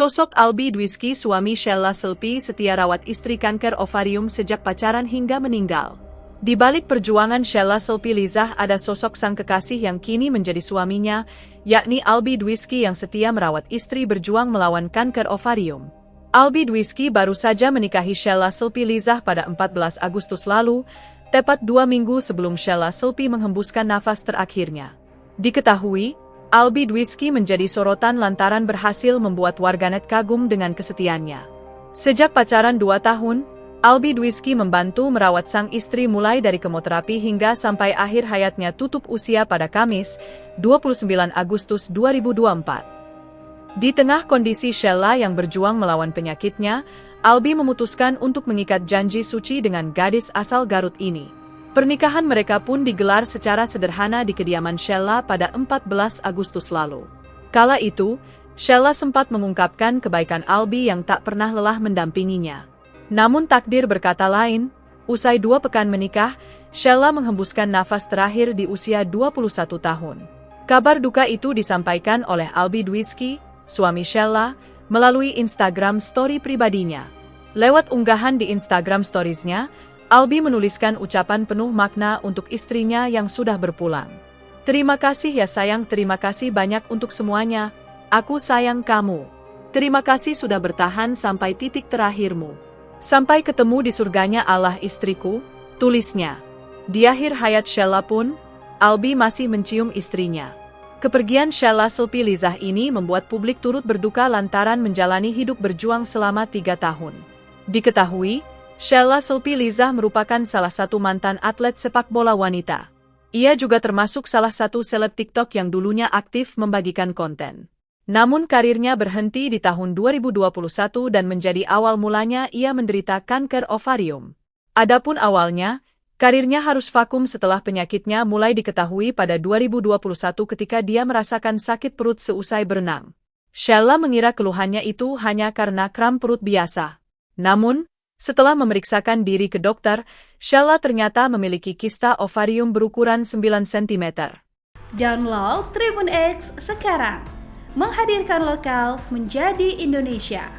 Sosok Albie Dwisky, suami Sheila Selpy, setia rawat istri kanker ovarium sejak pacaran hingga meninggal. Di balik perjuangan Sheila Selpy Lizah ada sosok sang kekasih yang kini menjadi suaminya, yakni Albie Dwisky yang setia merawat istri berjuang melawan kanker ovarium. Albie Dwisky baru saja menikahi Sheila Selpy Lizah pada 14 Agustus lalu, tepat 2 minggu sebelum Sheila Selpy menghembuskan nafas terakhirnya. Diketahui, Albie Dwisky menjadi sorotan lantaran berhasil membuat warganet kagum dengan kesetiaannya. Sejak pacaran 2 tahun, Albie Dwisky membantu merawat sang istri mulai dari kemoterapi hingga sampai akhir hayatnya tutup usia pada Kamis, 29 Agustus 2024. Di tengah kondisi Sheila yang berjuang melawan penyakitnya, Albie memutuskan untuk mengikat janji suci dengan gadis asal Garut ini. Pernikahan mereka pun digelar secara sederhana di kediaman Sheila pada 14 Agustus lalu. Kala itu, Sheila sempat mengungkapkan kebaikan Albie yang tak pernah lelah mendampinginya. Namun takdir berkata lain, usai 2 pekan menikah, Sheila menghembuskan nafas terakhir di usia 21 tahun. Kabar duka itu disampaikan oleh Albie Dwisky, suami Sheila, melalui Instagram story pribadinya. Lewat unggahan di Instagram Stories-nya, Albie menuliskan ucapan penuh makna untuk istrinya yang sudah berpulang. Terima kasih ya sayang, terima kasih banyak untuk semuanya. Aku sayang kamu. Terima kasih sudah bertahan sampai titik terakhirmu. Sampai ketemu di surganya Allah istriku, tulisnya. Di akhir hayat Sheila pun, Albie masih mencium istrinya. Kepergian Sheila Selpy Lizah ini membuat publik turut berduka lantaran menjalani hidup berjuang selama 3 tahun. Diketahui, Sheila Selpy Lizah merupakan salah satu mantan atlet sepak bola wanita. Ia juga termasuk salah satu seleb TikTok yang dulunya aktif membagikan konten. Namun karirnya berhenti di tahun 2021 dan menjadi awal mulanya ia menderita kanker ovarium. Adapun awalnya, karirnya harus vakum setelah penyakitnya mulai diketahui pada 2021 ketika dia merasakan sakit perut seusai berenang. Sheila mengira keluhannya itu hanya karena kram perut biasa. Namun, setelah memeriksakan diri ke dokter, Sheila ternyata memiliki kista ovarium berukuran 9 cm. Download Tribun X sekarang, menghadirkan lokal menjadi Indonesia.